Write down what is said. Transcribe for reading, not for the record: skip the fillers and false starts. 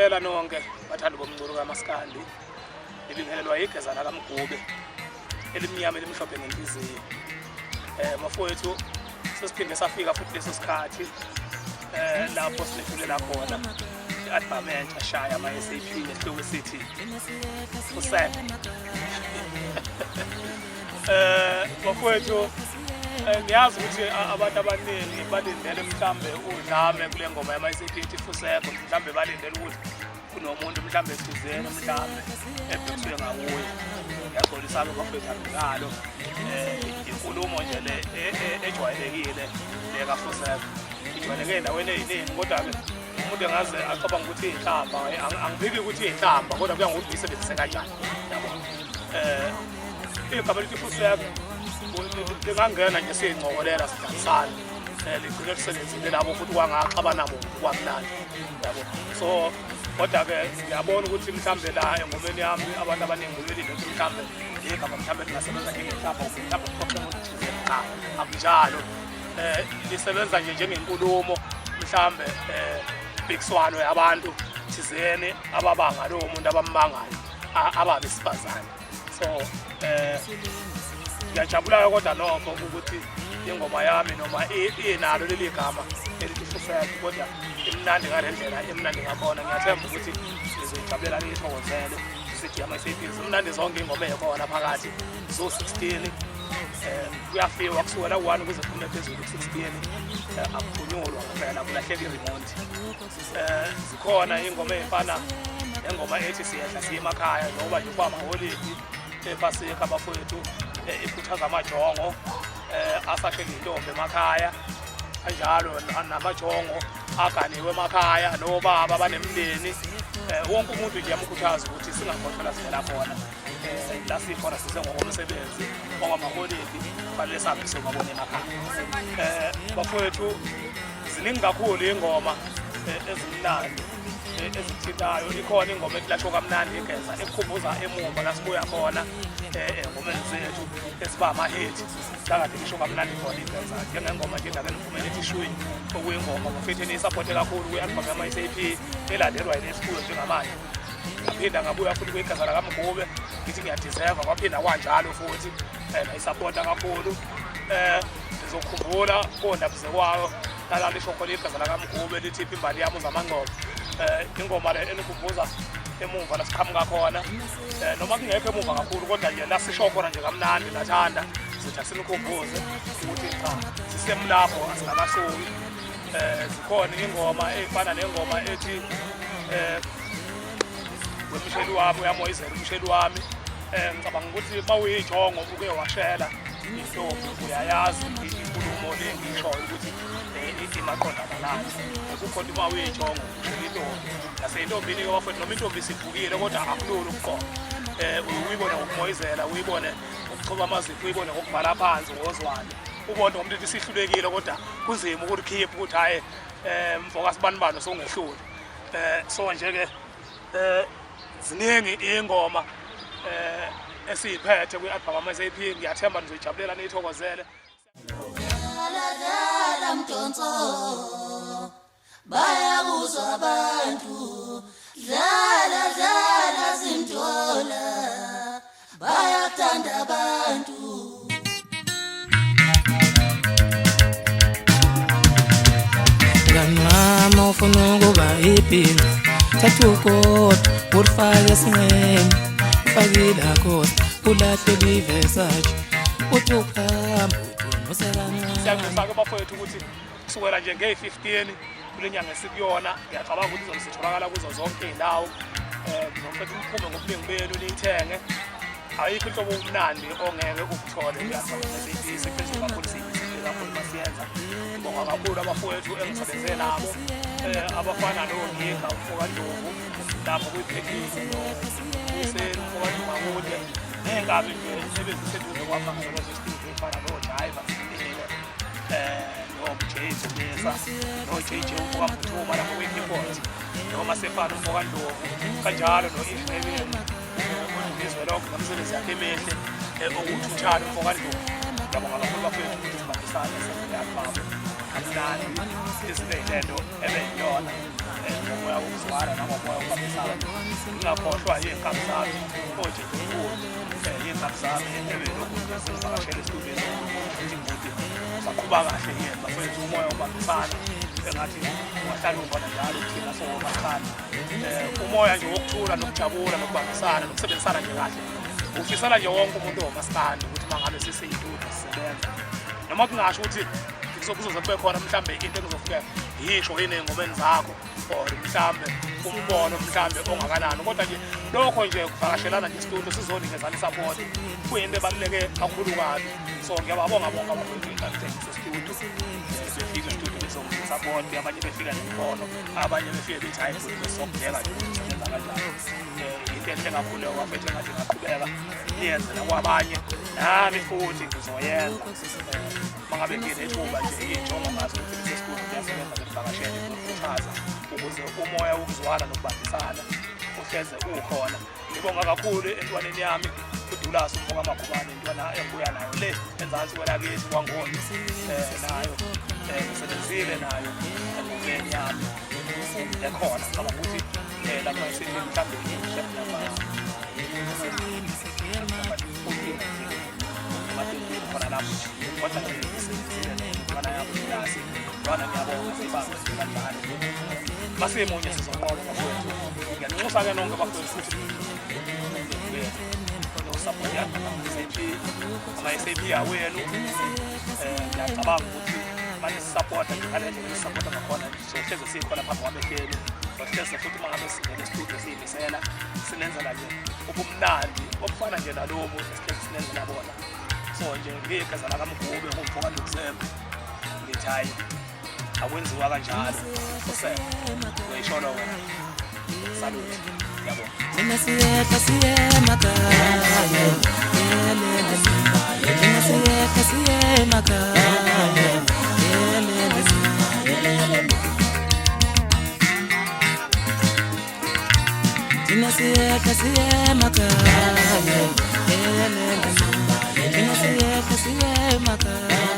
Siyabulela nonke bathandi bomculo kaMaskandi. Libingelelwa igezana kaMgube elimnyama elimhlophe ngenhliziyo. Bafowethu sesiphinde safika futhi leso sikhathi lapho silethulela khona i-album entsha shaya ama-SAP nesihloko sithi Fuseka. Bafowethu ngiyazi ukuthi abantu abaningi balindele mhlambe udlame kule ngoma yama-SAP ithi Fuseka, mhlambe balindele ukuthi kunomuntu mhlambe thizeni mhlambe ebhekiswe ngawuye. Ngiyaxolisa bafowethu angalo inkulumo nje le ejwayelekile le kaFuseka. Ijwayeleke endaweni eziningi kodwa-ke umuntu engaze acabanga ukuthi iyihlamba, angibiki ukuthi iyihlamba kodwa kuya ngokuthi uyisebenzise kanjani, yabona. Igama lithi Fuseka lingangena nje siyingcokolela sidayisana, ligcine lisebenzile labo futhi kwangaxaba nabo kwamnandi, yabo. So kodwa-ke ngiyabona ukuthi mhlambe la engomeni yami abantu abaningi belinde ukuthi mhlambe igama mhlambe lingasebenza njengehlamba, mhlambe kukhona umuntu thizeni. Cha, akunjalo. Lisebenza nje njengenkulumo mhlambe impikiswano yabantu thizeni ababanga lowo muntu abammangayo ababesifazane. So ngiyajabula kodwa nokho ukuthi ingoma yami noma inalo leli gama elithi Fuseka kodwa imnandi ngalendlela emnandi ngakhona. Ngiyathemba ukuthi sizoyijabulela niyithokozele sithi ama-SAP imnandi zonke ingoma ekhona phakathi zo 16 kuyafika kusukela ku-1 kuze kuphuma phezulu ku-16 akuphunyulwa ngempela kulahleka i-remote. Zikhona ingoma ezifana nengoma ethi siyehla siye emakhaya noma nje kwamaholidi ePasika bafowethu ikhuthaza amajongo asahleka intombi emakhaya kanjalo namajongo aganiwe emakhaya nobaba banemndeni. Wonke umuntu nje yamkhuthaza ukuthi singakhohlwa sivela khona la sikhona sisengokomsebenzi ongamaholidi fanele sabe singabona emakhaya. Bafowethu ziningi kakhulu ingoma ezimnandi ezithintayo. Ikhona ingoma ekulashwa kamnandi igeza ekukhumbuza emumva la sibuya khona engomeni zethu esiba ama-hit lakade ngisho kamnandi khona igeza njengengoma nje endabeni ngifumene ethi Shwini okuyingoma bafethu eniyisapothe kakhulu kwi-album yama-SAP elandelwa yilesikhulu njengamanje. Ngaphinda ngabuya futhi kwigeza lakaMgube ngithi ngiyadizeva kwaphinda kwanjalo futhi nayisapota kakhulu. Ngizokhumbula kondabuze kwayo lalalisho khona igeza lakaMgube lithi imbali yami uzamangcobo. Ingoma le enikhumbuza emumva la siqhamuka khona noma kungekho emumva kakhulu kodwa nje la sisho khona nje kamnandi nathanda sithi asinikhumbuze ukuthi cha sisemlapho asingakasuki. Zikhona ingoma efana nengoma ethi wemsheli wami uyamoyizela umsheli wami. Ngicabanga ukuthi mawuyijongo uke washela intombi uyayazi inkulumo le ngishoyo ukuthi imaqondakalana. Kukhona uma uyijongo intombi naseyintombini-ke bafowethu noma intombi isivukile kodwa akulula ukuqonda. Uyibone ngokumoyizela, uyibone ngokuxhuba amazipho, uyibone ngokubhala phansi ngozwane, ubone ngomuntu ukuthi isihlulekile kodwa kunzima ukuthi khiphe ukuthi hhayi mfoka sibanibani sowungehluli. So nje-ke ziningi iy'ngoma esiyiphethe kwi-album yama-SAP. Ngiyathemba nizoyijabulela niyithokozele. Dala mdonso bayakuzwa abantu, dlala dlala simthola bayakuthanda abantu. Mama ufuna ukuba ipilo thatha ukodwa urifake esinqeni ufakile akhoda ulahle livesaje uthi ukuhamba Siyangifaka bafowethu ukuthi kusukela nje nge-15 kule nyanga esikuyona ngiyacabanga ukuthi izositholakala kuzo zonke iy'ndawo. Ngizofethu uphume ngobuningi benu niyithenge. Ayikho inhlobo omnandi ongeke ukuthole siphezulu kakhulu siyisile kakhulu masiyenza. Ngibonga kakhulu abafowethu engisebenze nabo abafana noNyika umfoka Ndlovu lapho kwiphekisi useni umfoka Ndlumakude ney'nkabi nje ebeziseduze kwami ngizolozesitivu efana noJaiva no-James Mesa no-JJ umfoka Mbuthuma lapho kwi-keyboard noma sefana umfoka Ndlovu kanjalo no-Ishebeni izwe lokho nomsebenzi yakhe emihle okuthutshana umfoka Ndlovu. Ngiyabonga kakhulu bafowethu ukuthi sibambisane senze i-album kamnandi izinto ey'lento ebeyiyona. ngomoya wokuzwana nangomoya wokubambisana ngingakhohlwa iy'nkabi zami ojenkulu iy'nkabi zami ebelokhu sengivakashele esitudeni ukuthi ngikude saqhuba kahle yenza fethu umoya wokubambisana engathi ungahlala ukhona njalo thina sowobasana umoya nje wokuthula nokujabula nokubambisana nokusebenzisana nje kahle ufisana nje wonke umuntu omaskandi ukuthi mangabe sisiyitude sisebenza noma kungasho ukuthi kuzoze kube khona mhlambe into engizofika yisho yini engomeni zakho or mhlambe umbono mhlambe ongakanani kodwa nje lokho nje kuvakashelana nje studio sizonikezana support kuyinto ebaluleke kakhulu kabi so ngiyababonga bonke abafundi beStudio befika studio support abanye befika nembono abanye befika bethi hayi sokubheka nje ukusebenza kanjani into enhle kakhulu wafethu ngathi ngaqhubeka yenze nakwabanye nami futhi ngizoyenza mangabe nginethuba nje injongo ngazo ukuthi sesikhulu kuyasebenza ngokuvakashela ukukhuthaza ukuze umoya wokuzwana nokubambisana uhleze ukhona ngibonga kakhulu entwaneni yami uDulasi umfoka Magubane intwana engibuya nayo le enzansi kwelakithi kwaNgoni nayo ngisebenzile nayo engomeni yami ekhona ngaba ukuthi lapha isithi mhlambe chef khona lapho kodwa ngiyabona yabuhlasi bana ngiyabona sibamba kanjani masemunye sizonqoba bafowethu ngiyanxusa ke nonke bafowethu futhi no support yakho ama-SAP awenu ngiyacabanga ukuthi manje sisapota nje ngale ndlela sisapota ngakhona sohleze sikhona phambi kwabehleli sohleze futhi mangabe singene estudio siyimisela sinenzela nje ubumnandi obufana nje nalobo esihlezi sinenzela bona so nje ngigezela kaMgube ngumfoka Luxembo ngithi hayi akwenziwa kanjalo uyishona wena salute yabo Mina siyeka siyemakhaya Mina siyeka siyemakhaya Mina siyeka siyemakhaya Mina siyeka siyemakhaya